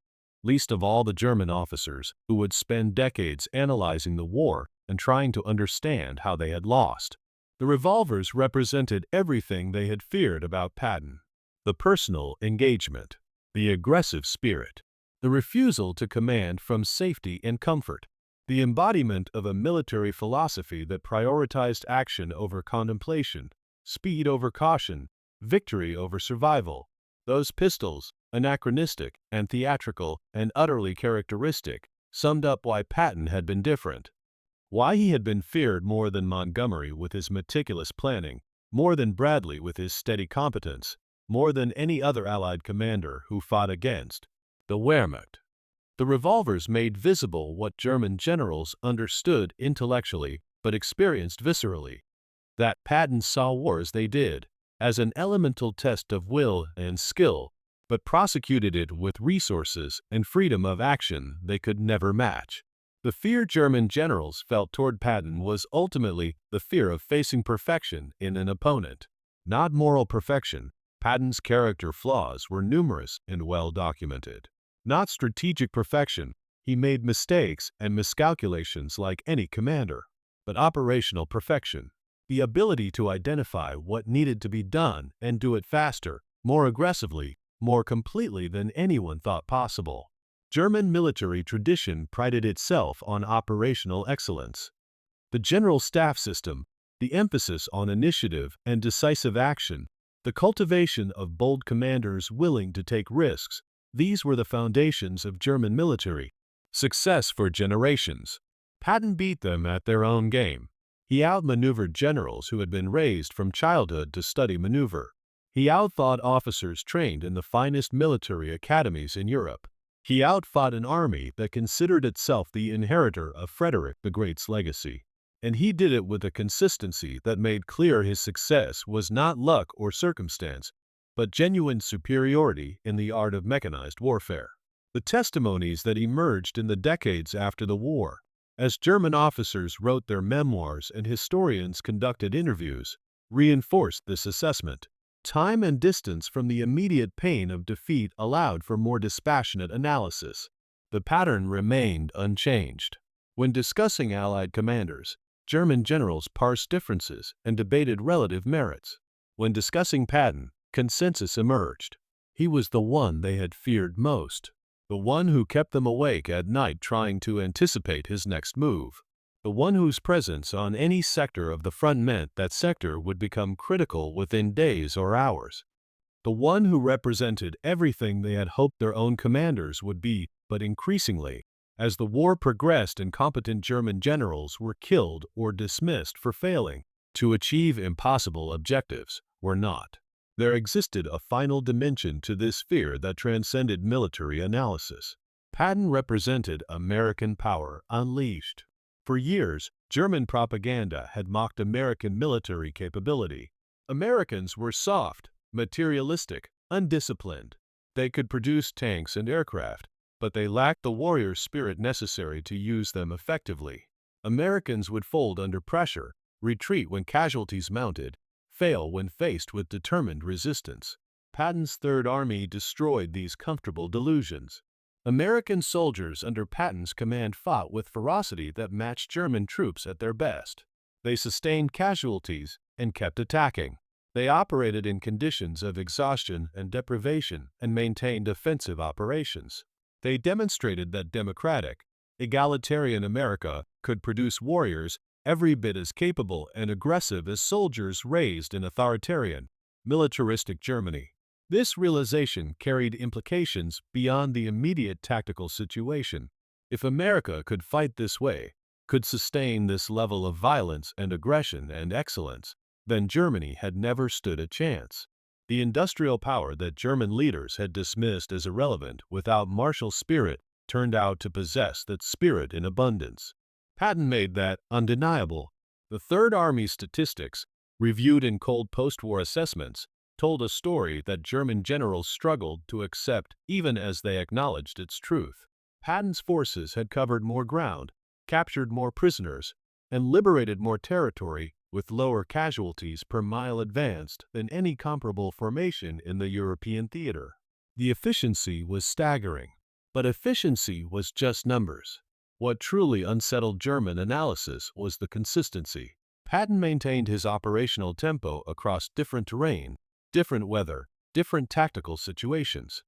least of all the German officers who would spend decades analyzing the war and trying to understand how they had lost. The revolvers represented everything they had feared about Patton: the personal engagement, the aggressive spirit, the refusal to command from safety and comfort, the embodiment of a military philosophy that prioritized action over contemplation, speed over caution, victory over survival. Those pistols, anachronistic and theatrical and utterly characteristic, summed up why Patton had been different. Why he had been feared more than Montgomery with his meticulous planning, more than Bradley with his steady competence, more than any other Allied commander who fought against the Wehrmacht. The revolvers made visible what German generals understood intellectually but experienced viscerally: that Patton saw war as they did, as an elemental test of will and skill, but prosecuted it with resources and freedom of action they could never match. The fear German generals felt toward Patton was ultimately the fear of facing perfection in an opponent, not moral perfection. Patton's character flaws were numerous and well documented. Not strategic perfection, he made mistakes and miscalculations like any commander, but operational perfection, the ability to identify what needed to be done and do it faster, more aggressively, more completely than anyone thought possible. German military tradition prided itself on operational excellence. The general staff system, the emphasis on initiative and decisive action, the cultivation of bold commanders willing to take risks, these were the foundations of German military success for generations. Patton beat them at their own game. He outmaneuvered generals who had been raised from childhood to study maneuver. He outthought officers trained in the finest military academies in Europe. He outfought an army that considered itself the inheritor of Frederick the Great's legacy. And he did it with a consistency that made clear his success was not luck or circumstance, but genuine superiority in the art of mechanized warfare. The testimonies that emerged in the decades after the war, as German officers wrote their memoirs and historians conducted interviews, reinforced this assessment. Time and distance from the immediate pain of defeat allowed for more dispassionate analysis. The pattern remained unchanged. When discussing Allied commanders, German generals parsed differences and debated relative merits. When discussing Patton, consensus emerged. He was the one they had feared most, the one who kept them awake at night trying to anticipate his next move, the one whose presence on any sector of the front meant that sector would become critical within days or hours, the one who represented everything they had hoped their own commanders would be, but increasingly, as the war progressed and competent German generals were killed or dismissed for failing to achieve impossible objectives, were not. There existed a final dimension to this fear that transcended military analysis. Patton represented American power unleashed. For years, German propaganda had mocked American military capability. Americans were soft, materialistic, undisciplined. They could produce tanks and aircraft, but they lacked the warrior spirit necessary to use them effectively. Americans would fold under pressure, retreat when casualties mounted, fail when faced with determined resistance. Patton's Third Army destroyed these comfortable delusions. American soldiers under Patton's command fought with ferocity that matched German troops at their best. They sustained casualties and kept attacking. They operated in conditions of exhaustion and deprivation and maintained offensive operations. They demonstrated that democratic, egalitarian America could produce warriors every bit as capable and aggressive as soldiers raised in authoritarian, militaristic Germany. This realization carried implications beyond the immediate tactical situation. If America could fight this way, could sustain this level of violence and aggression and excellence, then Germany had never stood a chance. The industrial power that German leaders had dismissed as irrelevant without martial spirit turned out to possess that spirit in abundance. Patton made that undeniable. The Third Army statistics, reviewed in cold post-war assessments, told a story that German generals struggled to accept even as they acknowledged its truth. Patton's forces had covered more ground, captured more prisoners, and liberated more territory with lower casualties per mile advanced than any comparable formation in the European theater. The efficiency was staggering, but efficiency was just numbers. What truly unsettled German analysis was the consistency. Patton maintained his operational tempo across different terrain, different weather, different tactical situations.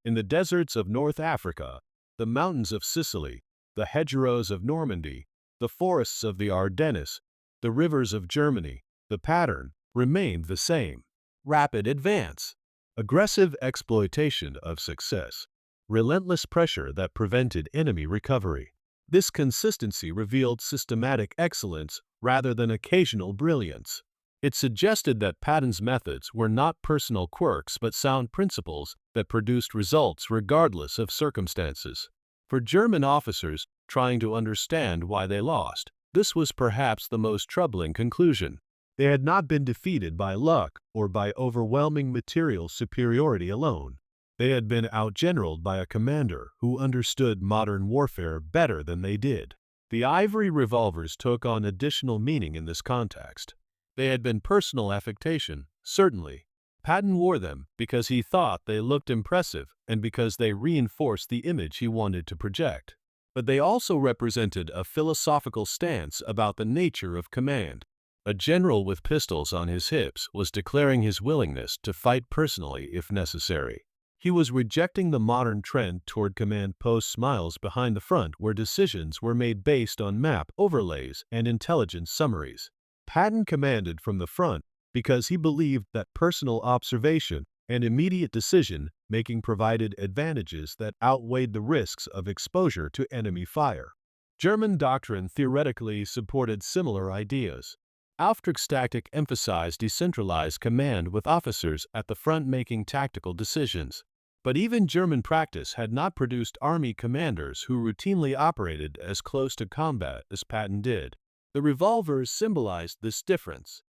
In the deserts of North Africa, the mountains of Sicily, the hedgerows of Normandy, the forests of the Ardennes, the rivers of Germany, the pattern remained the same. Rapid advance, aggressive exploitation of success, relentless pressure that prevented enemy recovery. This consistency revealed systematic excellence rather than occasional brilliance. It suggested that Patton's methods were not personal quirks but sound principles that produced results regardless of circumstances. For German officers trying to understand why they lost, this was perhaps the most troubling conclusion. They had not been defeated by luck or by overwhelming material superiority alone. They had been outgeneraled by a commander who understood modern warfare better than they did. The ivory revolvers took on additional meaning in this context. They had been personal affectation, certainly. Patton wore them because he thought they looked impressive and because they reinforced the image he wanted to project. But they also represented a philosophical stance about the nature of command. A general with pistols on his hips was declaring his willingness to fight personally if necessary. He was rejecting the modern trend toward command posts miles behind the front where decisions were made based on map overlays and intelligence summaries. Patton commanded from the front because he believed that personal observation and immediate decision-making provided advantages that outweighed the risks of exposure to enemy fire. German doctrine theoretically supported similar ideas. Auftragstactik emphasized decentralized command with officers at the front making tactical decisions. But even German practice had not produced army commanders who routinely operated as close to combat as Patton did. The revolvers symbolized this difference.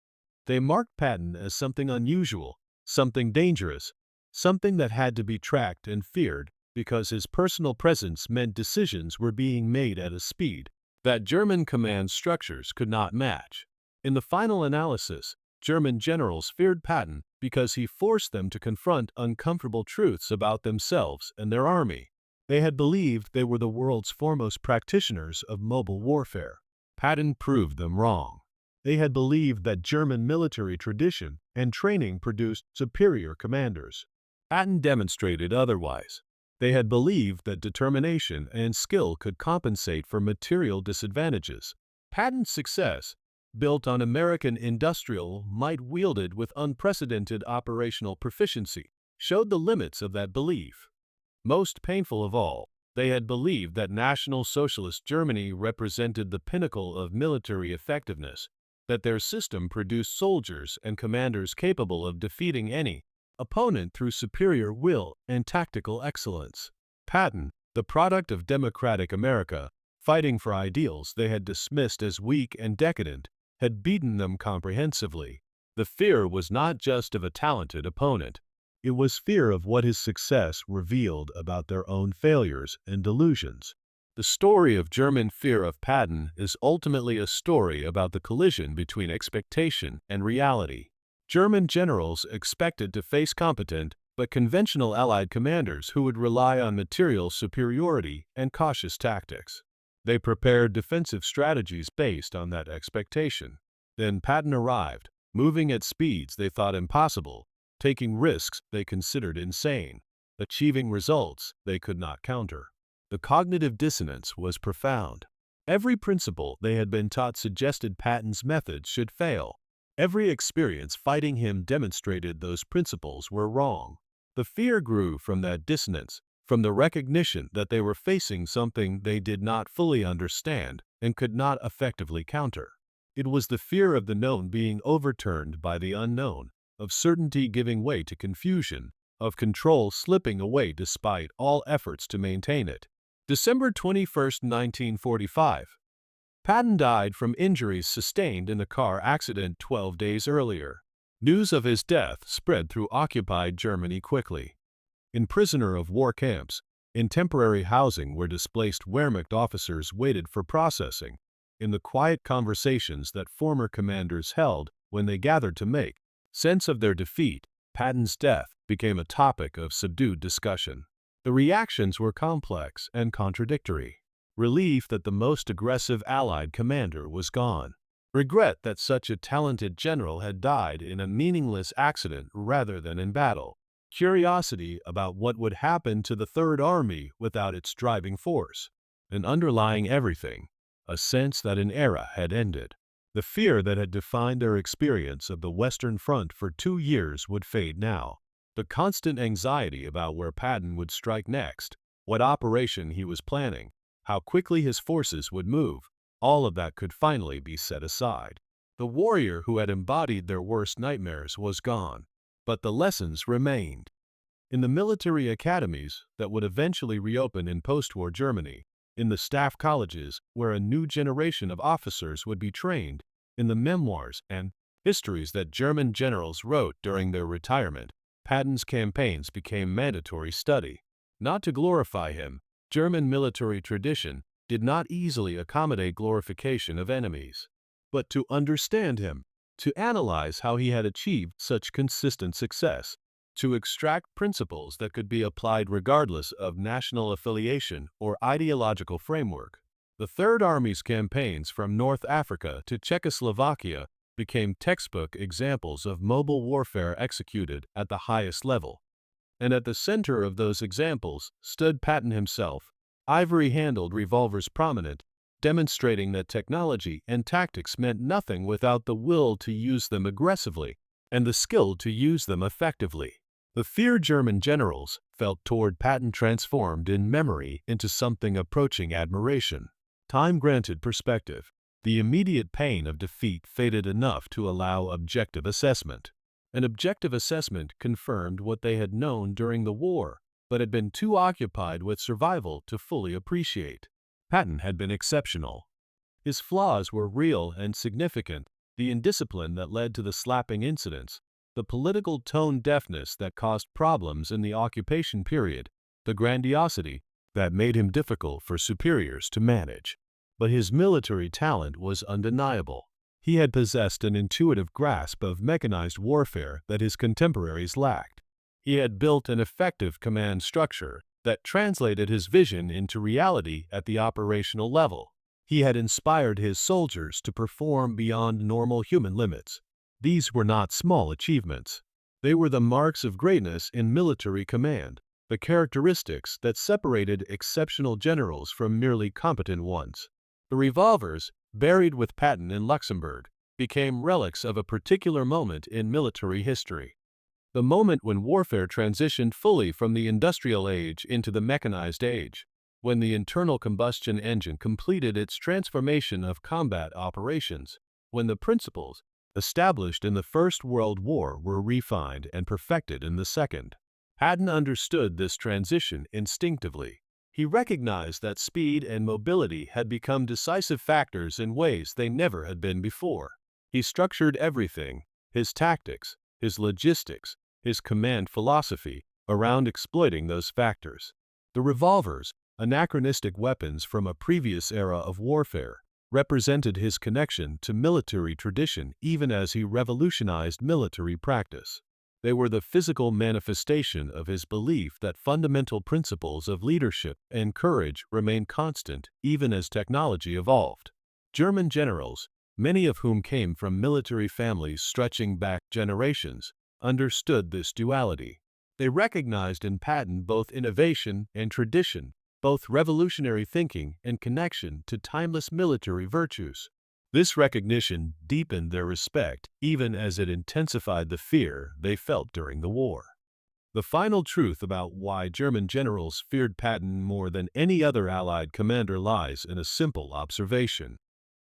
They marked Patton as something unusual, something dangerous, something that had to be tracked and feared because his personal presence meant decisions were being made at a speed that German command structures could not match. In the final analysis, German generals feared Patton because he forced them to confront uncomfortable truths about themselves and their army. They had believed they were the world's foremost practitioners of mobile warfare. Patton proved them wrong. They had believed that German military tradition and training produced superior commanders. Patton demonstrated otherwise. They had believed that determination and skill could compensate for material disadvantages. Patton's success, built on American industrial might wielded with unprecedented operational proficiency, showed the limits of that belief. Most painful of all, they had believed that National Socialist Germany represented the pinnacle of military effectiveness, that their system produced soldiers and commanders capable of defeating any opponent through superior will and tactical excellence. Patton, the product of democratic America, fighting for ideals they had dismissed as weak and decadent, had beaten them comprehensively. The fear was not just of a talented opponent. It was fear of what his success revealed about their own failures and delusions. The story of German fear of Patton is ultimately a story about the collision between expectation and reality. German generals expected to face competent but conventional Allied commanders who would rely on material superiority and cautious tactics. They prepared defensive strategies based on that expectation. Then Patton arrived, moving at speeds they thought impossible, taking risks they considered insane, achieving results they could not counter. The cognitive dissonance was profound. Every principle they had been taught suggested Patton's methods should fail. Every experience fighting him demonstrated those principles were wrong. The fear grew from that dissonance, from the recognition that they were facing something they did not fully understand and could not effectively counter. It was the fear of the known being overturned by the unknown, of certainty giving way to confusion, of control slipping away despite all efforts to maintain it. December 21, 1945. Patton died from injuries sustained in a car accident 12 days earlier. News of his death spread through occupied Germany quickly. In prisoner of war camps, in temporary housing where displaced Wehrmacht officers waited for processing, in the quiet conversations that former commanders held when they gathered to make sense of their defeat, Patton's death became a topic of subdued discussion. The reactions were complex and contradictory. Relief that the most aggressive Allied commander was gone. Regret that such a talented general had died in a meaningless accident rather than in battle. Curiosity about what would happen to the Third Army without its driving force. And underlying everything, a sense that an era had ended. The fear that had defined their experience of the Western Front for 2 years would fade now. The constant anxiety about where Patton would strike next, what operation he was planning, how quickly his forces would move, all of that could finally be set aside. The warrior who had embodied their worst nightmares was gone, but the lessons remained. In the military academies that would eventually reopen in post-war Germany, in the staff colleges where a new generation of officers would be trained, in the memoirs and histories that German generals wrote during their retirement, Patton's campaigns became mandatory study. Not to glorify him, German military tradition did not easily accommodate glorification of enemies. But to understand him, to analyze how he had achieved such consistent success, to extract principles that could be applied regardless of national affiliation or ideological framework. The Third Army's campaigns from North Africa to Czechoslovakia became textbook examples of mobile warfare executed at the highest level. And at the center of those examples stood Patton himself, ivory-handled revolvers prominent, demonstrating that technology and tactics meant nothing without the will to use them aggressively and the skill to use them effectively. The fear German generals felt toward Patton transformed in memory into something approaching admiration. Time granted perspective. The immediate pain of defeat faded enough to allow objective assessment. An objective assessment confirmed what they had known during the war, but had been too occupied with survival to fully appreciate. Patton had been exceptional. His flaws were real and significant: the indiscipline that led to the slapping incidents, the political tone deafness that caused problems in the occupation period, the grandiosity that made him difficult for superiors to manage. But his military talent was undeniable. He had possessed an intuitive grasp of mechanized warfare that his contemporaries lacked. He had built an effective command structure that translated his vision into reality at the operational level. He had inspired his soldiers to perform beyond normal human limits. These were not small achievements. They were the marks of greatness in military command, the characteristics that separated exceptional generals from merely competent ones. The revolvers, buried with Patton in Luxembourg, became relics of a particular moment in military history. The moment when warfare transitioned fully from the industrial age into the mechanized age, when the internal combustion engine completed its transformation of combat operations, when the principles established in the First World War were refined and perfected in the Second. Patton understood this transition instinctively. He recognized that speed and mobility had become decisive factors in ways they never had been before. He structured everything, his tactics, his logistics, his command philosophy, around exploiting those factors. The revolvers, anachronistic weapons from a previous era of warfare, represented his connection to military tradition even as he revolutionized military practice. They were the physical manifestation of his belief that fundamental principles of leadership and courage remain constant even as technology evolved. German generals, many of whom came from military families stretching back generations, understood this duality. They recognized in Patton both innovation and tradition, both revolutionary thinking and connection to timeless military virtues. This recognition deepened their respect even as it intensified the fear they felt during the war. The final truth about why German generals feared Patton more than any other Allied commander lies in a simple observation.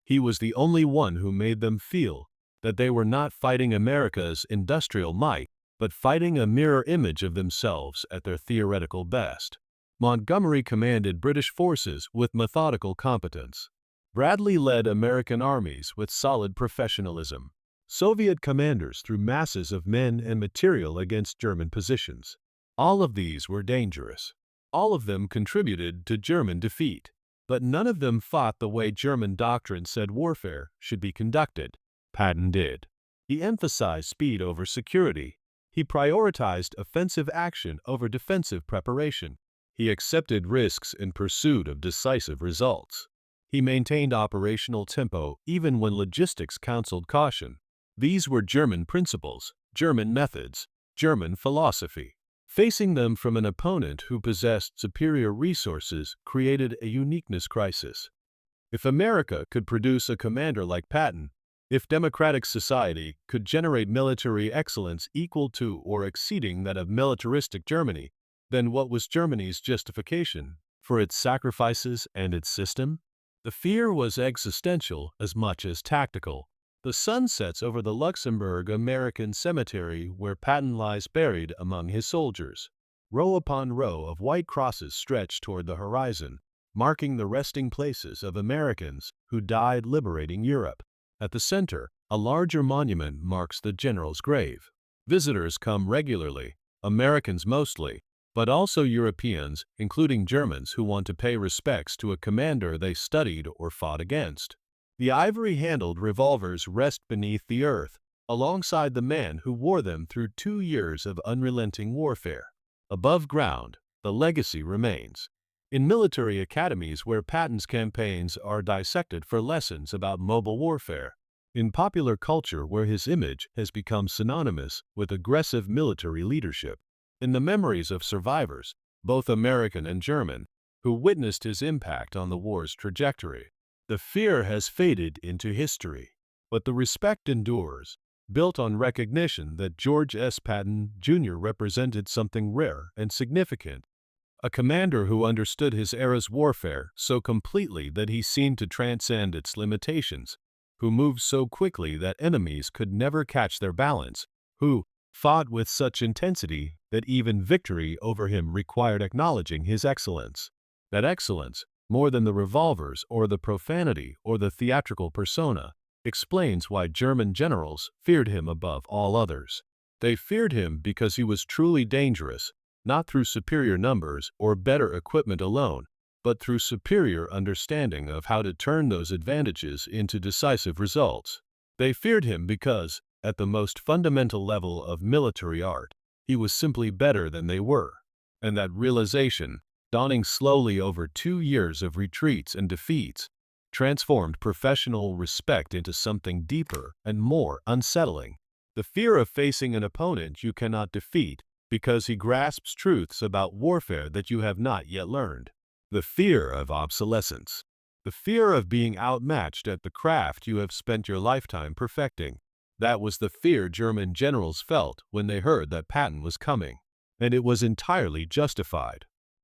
He was the only one who made them feel that they were not fighting America's industrial might, but fighting a mirror image of themselves at their theoretical best. Montgomery commanded British forces with methodical competence. Bradley led American armies with solid professionalism. Soviet commanders threw masses of men and material against German positions. All of these were dangerous. All of them contributed to German defeat. But none of them fought the way German doctrine said warfare should be conducted. Patton did. He emphasized speed over security. He prioritized offensive action over defensive preparation. He accepted risks in pursuit of decisive results. He maintained operational tempo even when logistics counseled caution. These were German principles, German methods, German philosophy. Facing them from an opponent who possessed superior resources created a uniqueness crisis. If America could produce a commander like Patton, if democratic society could generate military excellence equal to or exceeding that of militaristic Germany, then what was Germany's justification for its sacrifices and its system? The fear was existential as much as tactical. The sun sets over the Luxembourg American cemetery where Patton lies buried among his soldiers. Row upon row of white crosses stretch toward the horizon, marking the resting places of Americans who died liberating Europe. At the center, a larger monument marks the general's grave. Visitors come regularly, Americans mostly, but also Europeans, including Germans who want to pay respects to a commander they studied or fought against. The ivory-handled revolvers rest beneath the earth, alongside the man who wore them through 2 years of unrelenting warfare. Above ground, the legacy remains. In military academies where Patton's campaigns are dissected for lessons about mobile warfare. In popular culture where his image has become synonymous with aggressive military leadership. In the memories of survivors, both American and German, who witnessed his impact on the war's trajectory. The fear has faded into history, but the respect endures, built on recognition that George S. Patton, Jr. represented something rare and significant. A commander who understood his era's warfare so completely that he seemed to transcend its limitations, who moved so quickly that enemies could never catch their balance, who fought with such intensity that even victory over him required acknowledging his excellence. That excellence, more than the revolvers or the profanity or the theatrical persona, explains why German generals feared him above all others. They feared him because he was truly dangerous, not through superior numbers or better equipment alone, but through superior understanding of how to turn those advantages into decisive results. They feared him because, at the most fundamental level of military art, he was simply better than they were. And that realization, dawning slowly over 2 years of retreats and defeats, transformed professional respect into something deeper and more unsettling. The fear of facing an opponent you cannot defeat because he grasps truths about warfare that you have not yet learned. The fear of obsolescence. The fear of being outmatched at the craft you have spent your lifetime perfecting. That was the fear German generals felt when they heard that Patton was coming. And it was entirely justified.